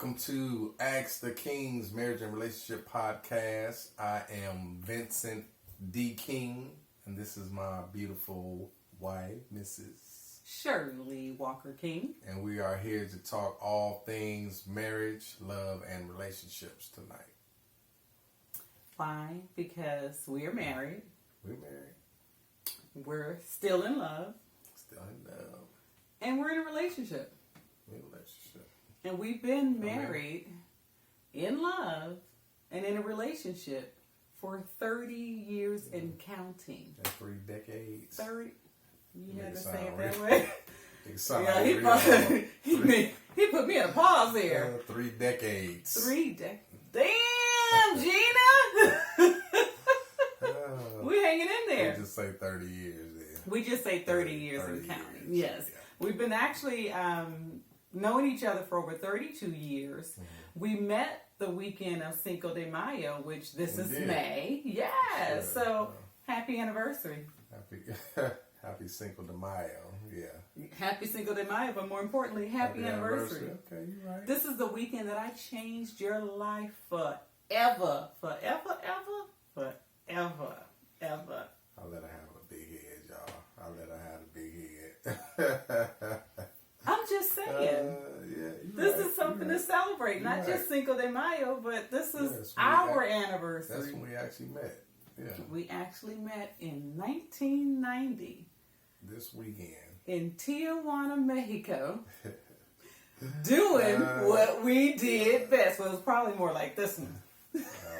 welcome to Ask the Kings Marriage and Relationship Podcast. I am Vincent D. King, and this is my beautiful wife, Mrs. Shirley Walker King. And we are here to talk all things marriage, love, and relationships tonight. Why? Because we are married. We're married. We're still in love. Still in love. And we're in a relationship. We're in a relationship. And we've been married, in love, and in a relationship for 30 years and counting. That's 3 decades. 30? You had to say it real. that way? Yeah, he put me in a pause here. 3 decades. 3 decades. Damn, Gina! We hanging in there. We just say 30 years then. We just say 30 years 30 and counting. years. Yes. Yeah. We've been actually knowing each other for over 32 years. Mm-hmm. We met the weekend of Cinco de Mayo, which this is May. Yes. Sure. So, happy anniversary. Happy Cinco de Mayo. Yeah. Happy Cinco de Mayo, but more importantly, happy anniversary. Okay, you're right. This is the weekend that I changed your life forever. Forever, ever, forever, ever. I'll let her have a big head, y'all. I'll let her have a big head. I'm just saying. This is something to celebrate. Not just Cinco de Mayo, but this is our anniversary. That's when we actually met. Yeah. We actually met in 1990. This weekend. In Tijuana, Mexico. Doing what we did best. Well, it was probably more like this one.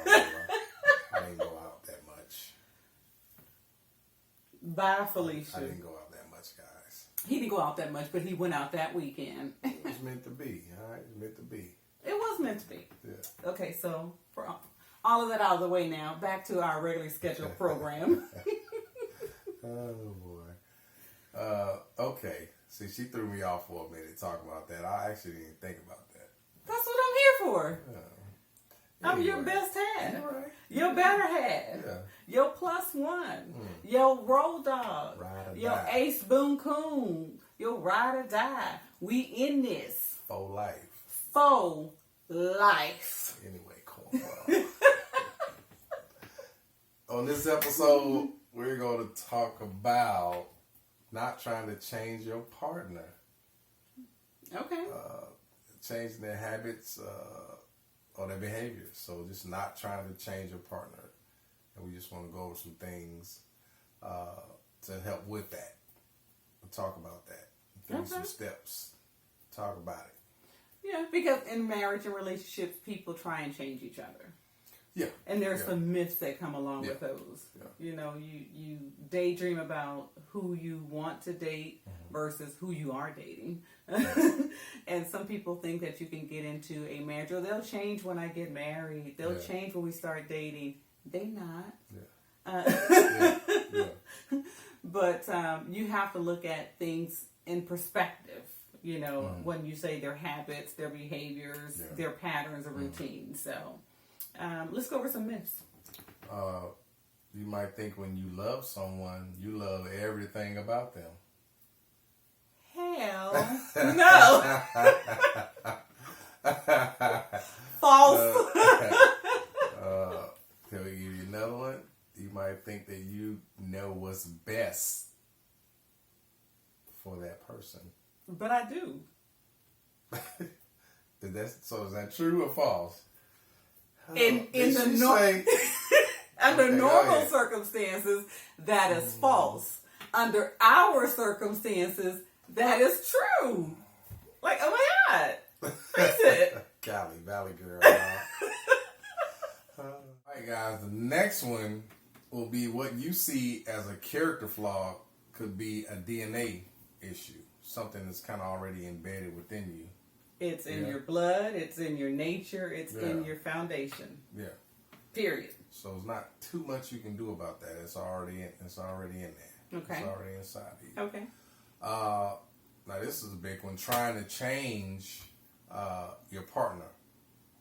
I didn't go out that much. Bye, Felicia. I didn't go out that much, guys. He didn't go out that much, but he went out that weekend. It was meant to be, all right? It was meant to be. It was meant to be. Yeah. Okay, so for all of that out of the way now, back to our regularly scheduled program. Oh, boy. Okay. See, she threw me off for a minute talking about that. I actually didn't think about that. That's what I'm here for. I'm your Anyway. best half. Right. Your better half. Yeah. Your plus one. Your road dog. Ride or Your die. ace boon coon. Your ride or die. We in this. For life. For life. Anyway, cornball. On this episode, we're going to talk about not trying to change your partner. Okay. Changing their habits or their behaviors. So just not trying to change your partner. And we just want to go over some things to help with that. We'll talk about that. Give you some steps. Talk about it. Yeah, because in marriage and relationships, people try and change each other. Yeah. And there's some myths that come along with those. Yeah. You know, you daydream about who you want to date versus who you are dating. And some people think that you can get into a marriage, or they'll change when I get married. They'll change when we start dating. They not. Yeah. But you have to look at things in perspective. You know, when you say their habits, their behaviors, their patterns or routines. So let's go over some myths. You might think when you love someone, you love everything about them. Hell no. False. Can we give you another one? You might think that you know what's best for that person. But I do. So is that true or false? Under normal circumstances, that is false. Under our circumstances, that is true. Like, oh my God. Face it. Cali, Valley girl. Alright guys, the next one will be what you see as a character flaw could be a DNA issue. Something that's kind of already embedded within you. It's in your blood, it's in your nature, it's in your foundation. Yeah. Period. So it's not too much you can do about that. It's already in there. Okay. It's already inside of you. Okay. Now this is a big one. Trying to change your partner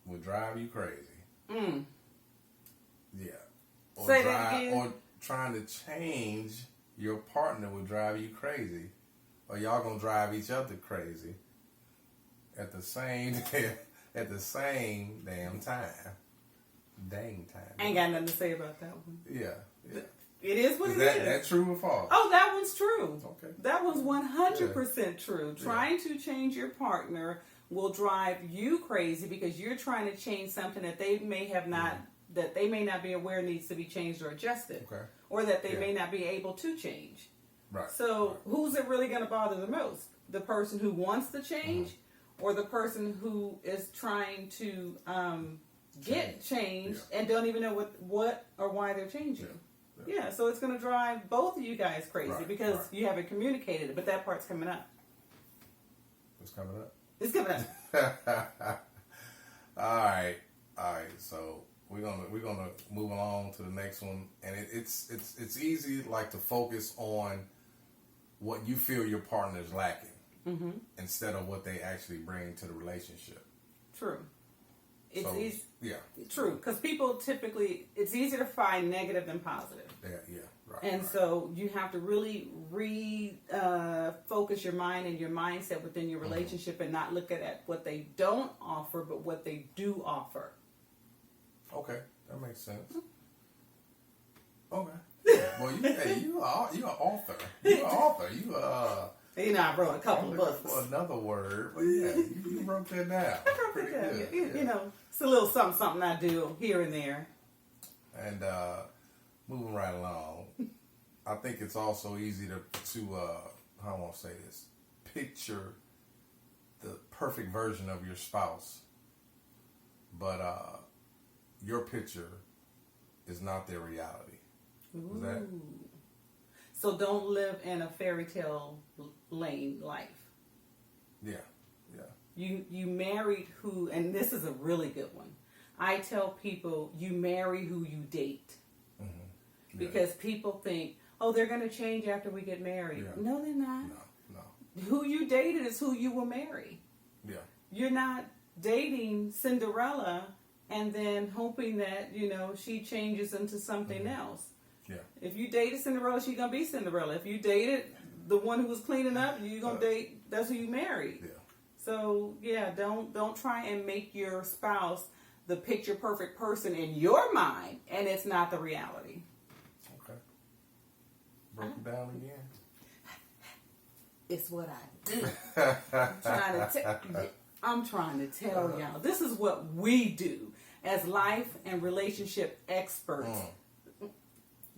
will drive you crazy. Yeah. Say that again. Or trying to change your partner will drive you crazy. Or y'all gonna drive each other crazy at the same at the same damn time. Dang time. Ain't got nothing to say about that one. Yeah. It is what Is it that, is. that true or false? Oh, that one's true. Okay. That one's 100% true. Yeah. Trying to change your partner will drive you crazy because you're trying to change something that they may have not, that they may not be aware needs to be changed or adjusted, Okay. or that they Yeah. may not be able to change. Right. So who's it really going to bother the most? The person who wants to change, or the person who is trying to get changed and don't even know what or why they're changing? Yeah, so it's going to drive both of you guys crazy because you haven't communicated it, but that part's coming up. What's coming up? It's coming up. All right. So we're gonna move along to the next one, and it's easy like to focus on what you feel your partner is lacking instead of what they actually bring to the relationship. True. It's So, easy. Yeah. True, because people typically, it's easier to find negative than positive. Yeah. Right. And so you have to really focus your mind and your mindset within your relationship and not look at what they don't offer, but what they do offer. Okay, that makes sense. Okay. Well, you an author. You an author. You know, I wrote a couple I'm of looking books. for another word, but yeah, you wrote that down. I wrote Pretty that down. good. You know, it's a little something I do here and there. And moving right along, I think it's also easy to how do I want to say this, picture the perfect version of your spouse, but your picture is not their reality. Is that? Ooh. So don't live in a fairy tale lane life. Yeah. You married who, and this is a really good one. I tell people you marry who you date. Yeah. Because people think, oh, they're going to change after we get married. Yeah. No, they're not. No. Who you dated is who you will marry. Yeah. You're not dating Cinderella and then hoping that, she changes into something else. Yeah. If you dated Cinderella, she's going to be Cinderella. If you dated the one who was cleaning up, you're going to date, that's who you married. Yeah. So, yeah, don't try and make your spouse the picture perfect person in your mind, and it's not the reality. Okay. Broke it down again. It's what I do. I'm trying to tell y'all. This is what we do as life and relationship experts.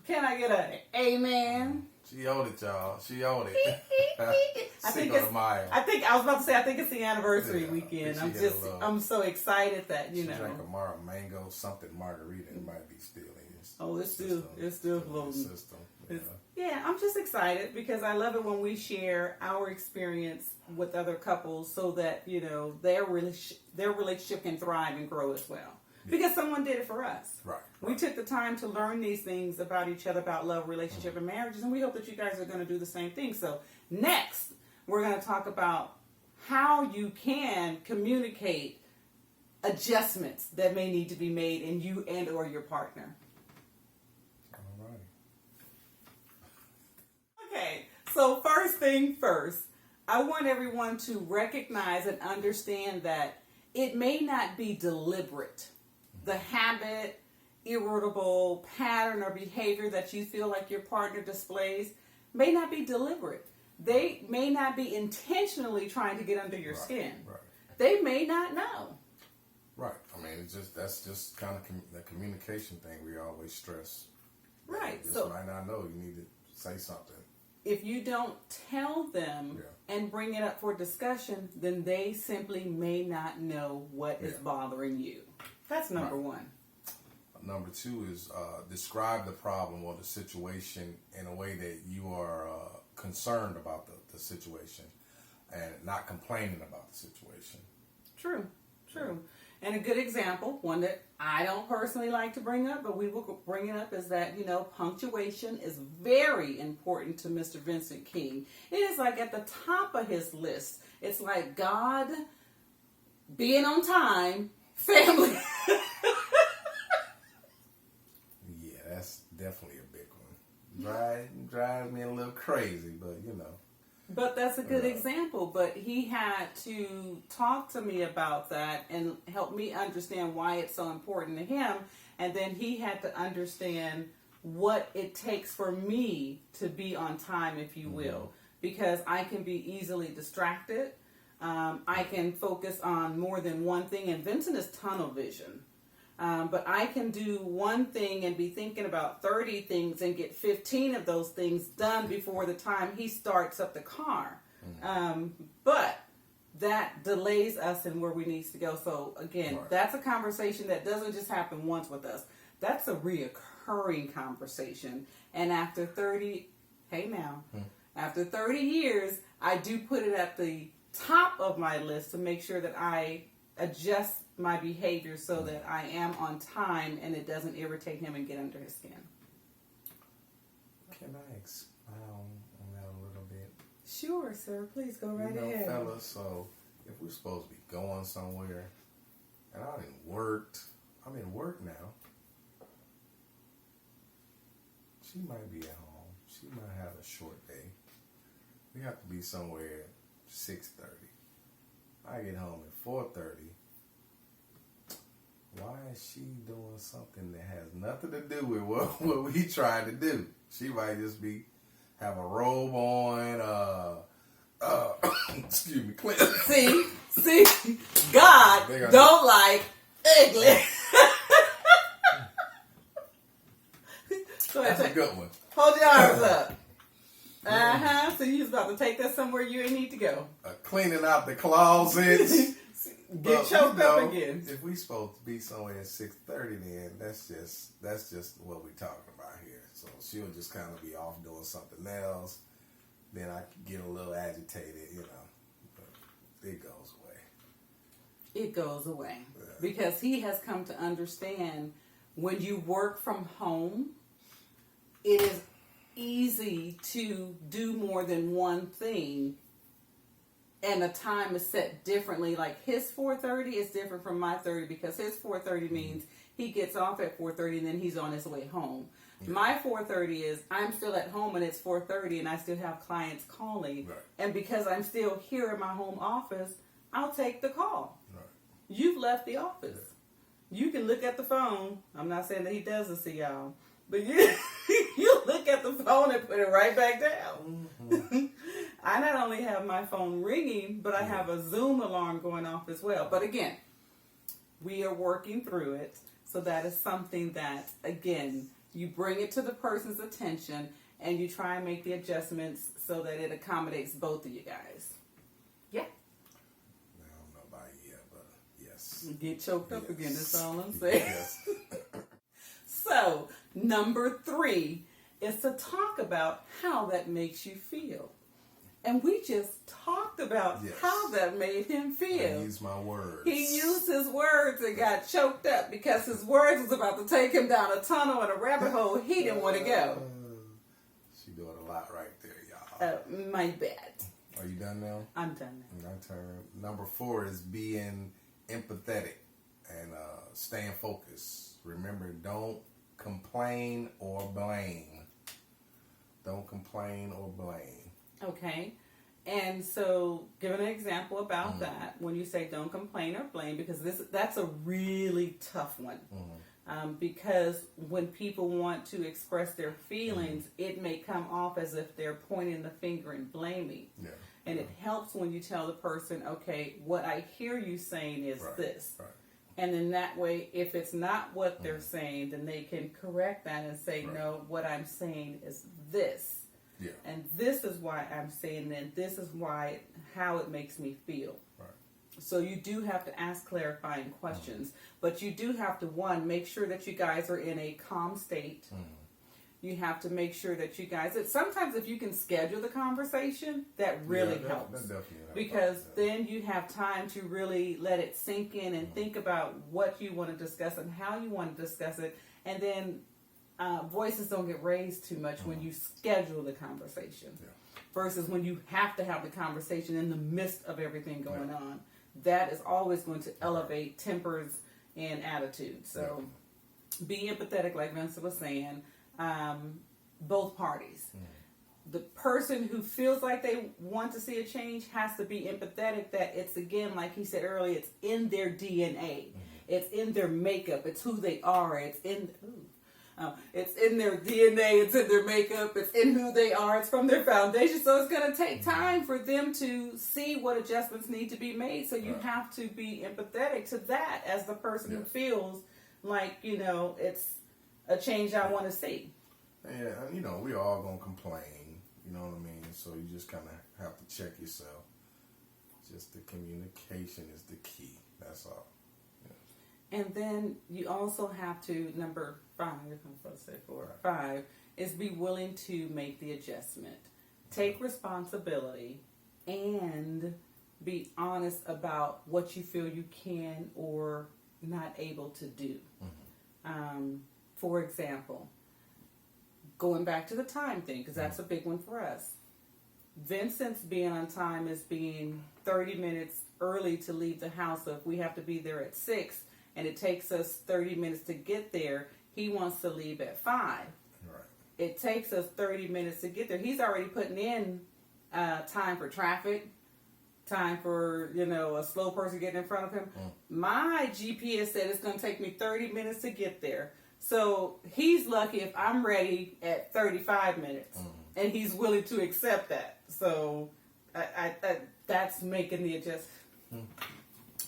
Can I get an amen? She owed it, y'all. She owed it. I think Cinco de Mayo. I was about to say, I think it's the anniversary Yeah, weekend. she I'm had just, a little- I'm so excited that, She drank a mango something margarita. It might be still in his it's still floating. system. Yeah. Yeah, I'm just excited because I love it when we share our experience with other couples so that, their relationship can thrive and grow as well. Because someone did it for us. Right. We took the time to learn these things about each other, about love, relationship, and marriages, and we hope that you guys are going to do the same thing. So next, we're going to talk about how you can communicate adjustments that may need to be made in you and or your partner. All right. Okay, so first thing first, I want everyone to recognize and understand that it may not be deliberate. The habit, irritable pattern or behavior that you feel like your partner displays may not be deliberate. They may not be intentionally trying to get under your skin. Right. They may not know. Right. I mean, that's just kind of the communication thing we always stress. Right. You So just might not know. You need to say something. if you don't tell them and bring it up for discussion, then they simply may not know what is bothering you. That's number one. Number two is describe the problem or the situation in a way that you are concerned about the situation and not complaining about the situation. True. And a good example, one that I don't personally like to bring up, but we will bring it up, is that, punctuation is very important to Mr. Vincent King. It is like at the top of his list. It's like God, being on time, family. Yeah, that's definitely a big one. Drives me a little crazy, but But that's a good example. But he had to talk to me about that and help me understand why it's so important to him. And then he had to understand what it takes for me to be on time, if you will, because I can be easily distracted. I can focus on more than one thing, and Vincent is tunnel vision. But I can do one thing and be thinking about 30 things and get 15 of those things done before the time he starts up the car. But that delays us in where we need to go. So again, that's a conversation that doesn't just happen once with us. That's a reoccurring conversation. And after 30, after 30 years, I do put it at the top of my list to make sure that I adjust my behavior so that I am on time and it doesn't irritate him and get under his skin. Can I expound on that a little bit? Sure, sir. Please go right ahead. Fellas, so if we're supposed to be going somewhere, and I'm in work now, she might be at home. She might have a short day. We have to be somewhere at 6:30. I get home at 4:30. Why is she doing something that has nothing to do with what we trying to do? She might just have a robe on, excuse me, Clint. See, God don't like ugly. That's a good one. Hold your arms up. So you was about to take that somewhere you ain't need to go. Cleaning out the closets. Get choked up again. If we supposed to be somewhere at 6:30, then that's just what we talking about here. So she'll just kind of be off doing something else. Then I get a little agitated, but it goes away. It goes away because he has come to understand when you work from home, it is easy to do more than one thing. And the time is set differently. Like his 4:30 is different from my 30 because his 4:30 means he gets off at 4:30 and then he's on his way home. My 4:30 is I'm still at home and it's 4:30 and I still have clients calling. Right. And because I'm still here in my home office, I'll take the call. Right. You've left the office. You can look at the phone. I'm not saying that he doesn't see y'all, but you look at the phone and put it right back down. Mm-hmm. I not only have my phone ringing, but I have a Zoom alarm going off as well. But again, we are working through it. So that is something that, again, you bring it to the person's attention and you try and make the adjustments so that it accommodates both of you guys. Yeah. I don't know about yet, but yes. Get choked up again, that's all I'm saying. Yes. So, number 3 is to talk about how that makes you feel. And we just talked about how that made him feel. I used my words. He used his words and got choked up because his words was about to take him down a tunnel and a rabbit hole he didn't want to go. She doing a lot right there, y'all. My bad. Are you done now? I'm done now. My turn. Number 4 is being empathetic and staying focused. Remember, don't complain or blame. Don't complain or blame. Okay. And so, give an example about that when you say don't complain or blame, because that's a really tough one. Because when people want to express their feelings, it may come off as if they're pointing the finger and blaming. Yeah. And it helps when you tell the person, okay, what I hear you saying is this. Right. And then that way, if it's not what they're saying, then they can correct that and say, no, what I'm saying is this. Yeah. And this is why I'm saying that. This is how it makes me feel. Right. So you do have to ask clarifying questions. But you do have to, one, make sure that you guys are in a calm state. You have to make sure that you guys, sometimes if you can schedule the conversation, that really helps. That definitely helps. Because then you have time to really let it sink in and think about what you want to discuss and how you want to discuss it. And then voices don't get raised too much when you schedule the conversation versus when you have to have the conversation in the midst of everything going on. That is always going to elevate tempers and attitudes. So be empathetic, like Vincent was saying. Both parties. the person who feels like they want to see a change has to be empathetic that it's, again, like he said earlier, it's in their DNA. It's in their makeup. It's who they are. It's in their DNA. It's in their makeup. It's in who they are. It's from their foundation. So it's going to take time for them to see what adjustments need to be made. So you have to be empathetic to that as the person who feels like, it's a change I want to see. Yeah, we all gonna complain. You know what I mean? So you just kind of have to check yourself. Just the communication is the key. That's all. And then you also have to, number 5, I'm supposed to say 4, 5, is be willing to make the adjustment. Take responsibility and be honest about what you feel you can or not able to do. For example, going back to the time thing, because that's a big one for us. Vincent's being on time is being 30 minutes early to leave the house. So if we have to be there at 6 and it takes us 30 minutes to get there, he wants to leave at 5. Right. It takes us 30 minutes to get there. He's already putting in time for traffic, time for, a slow person getting in front of him. My GPS said it's going to take me 30 minutes to get there. So he's lucky if I'm ready at 35 minutes, and he's willing to accept that. So that's making the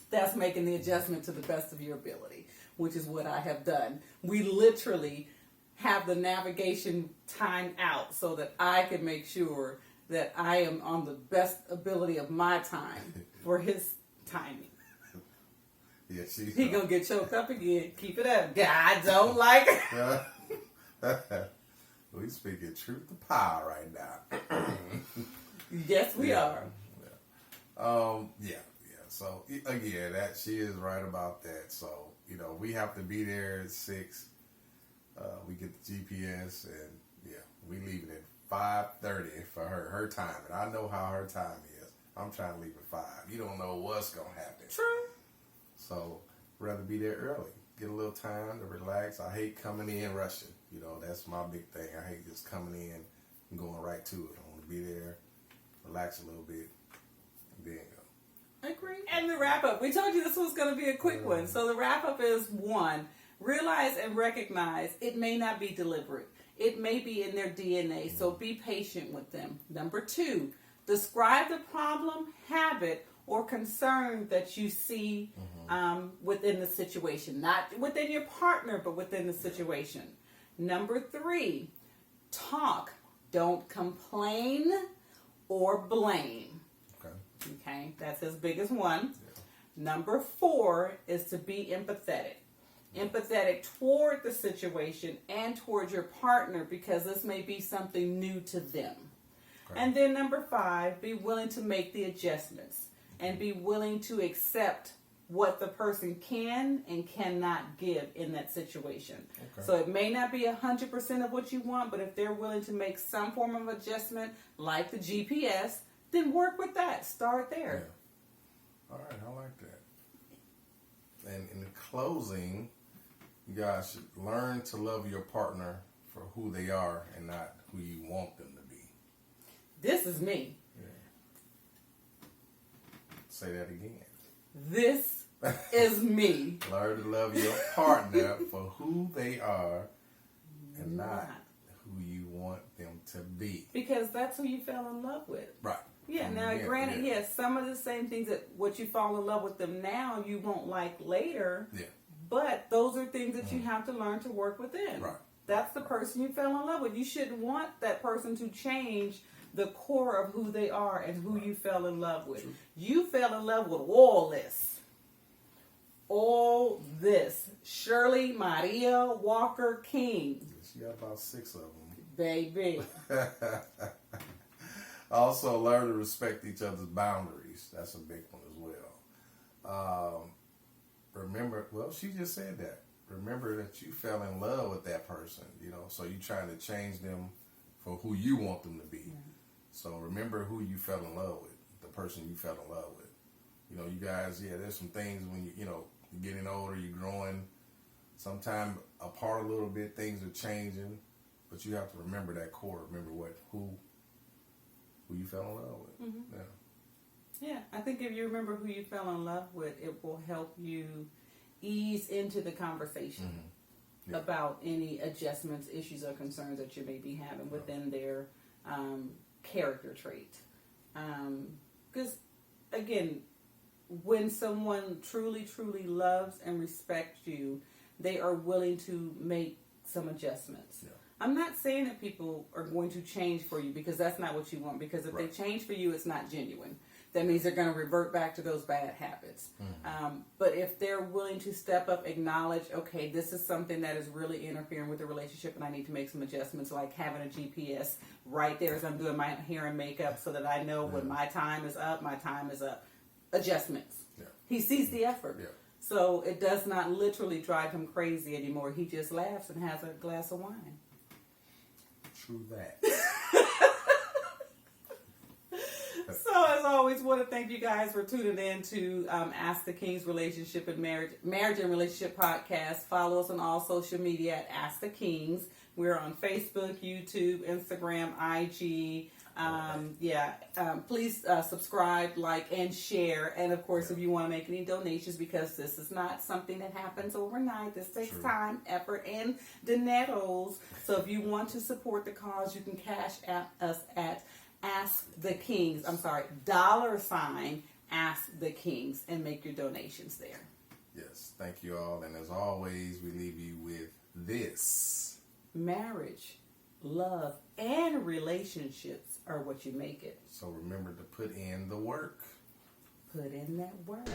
That's making the adjustment to the best of your ability, which is what I have done. We literally have the navigation timed out so that I can make sure that I am on the best ability of my time for his timing. Yeah, He gonna get choked up again. Keep it up. God don't like it. We speaking truth to power right now. Yes, we are. Yeah. So again, that she is right about that. So we have to be there at 6. We get the GPS, and we leaving at 5:30 for her time, and I know how her time is. I'm trying to leave at 5. You don't know what's gonna happen. True. So rather be there early. Get a little time to relax. I hate coming in rushing. That's my big thing. I hate just coming in and going right to it. I want to be there, relax a little bit, and then go. I agree. And the wrap up. We told you this was going to be a quick one. So the wrap up is 1, realize and recognize it may not be deliberate. It may be in their DNA. So be patient with them. Number 2, describe the problem, habit, or concern that you see within the situation. Not within your partner, but within the situation. Number 3, talk. Don't complain or blame. Okay, that's his biggest one. Number 4 is to be empathetic. Empathetic toward the situation and toward your partner, because this may be something new to them. And then number 5, be willing to make the adjustments and be willing to accept what the person can and cannot give in that situation. So it may not be 100% of what you want, but if they're willing to make some form of adjustment, like the GPS, then work with that. Start there. Yeah. All right, I like that. And in closing, you guys should learn to love your partner for who they are and not who you want them to be. This is me. Yeah. Say that again. This is me. Learn to love your partner for who they are and not who you want them to be. Because that's who you fell in love with. Right. Yeah, now granted, yes, some of the same things that what you fall in love with them now, you won't like later. Yeah. But those are things that you have to learn to work within. Right. That's the person you fell in love with. You shouldn't want that person to change the core of who they are and who you fell in love with. True. You fell in love with all this. All this. Shirley Maria Walker King. She got about 6 of them. Baby. Also, learn to respect each other's boundaries. That's a big one as well. Remember, she just said that. Remember that you fell in love with that person, so you're trying to change them for who you want them to be. Mm-hmm. So remember who you fell in love with, the person you fell in love with. You guys, there's some things when you're getting older, you're growing, sometimes apart a little bit, things are changing, but you have to remember that core. Remember who who you fell in love with. Mm-hmm. Yeah. Yeah, I think if you remember who you fell in love with, it will help you ease into the conversation about any adjustments, issues, or concerns that you may be having within their character trait. Because, again, when someone truly, truly loves and respects you, they are willing to make some adjustments. Yeah. I'm not saying that people are going to change for you, because that's not what you want. Because if they change for you, it's not genuine. That means they're going to revert back to those bad habits. But if they're willing to step up, acknowledge, okay, this is something that is really interfering with the relationship and I need to make some adjustments, like having a GPS right there as I'm doing my hair and makeup so that I know when my time is up, my time is up. Adjustments. Yeah. He sees the effort. Yeah. So it does not literally drive him crazy anymore. He just laughs and has a glass of wine. True that. So, as always, want to thank you guys for tuning in to Ask the Kings Relationship and Marriage and Relationship Podcast. Follow us on all social media at Ask the Kings. We're on Facebook, YouTube, Instagram, IG. Please subscribe, like, and share. And, of course, if you want to make any donations, because this is not something that happens overnight. This takes time, effort, and dineros. So if you want to support the cause, you can cash us at Ask the Kings. $ Ask the Kings, and make your donations there. Yes, thank you all. And as always, we leave you with this: marriage, love, and relationships are what you make it. So remember to put in the work. Put in that work.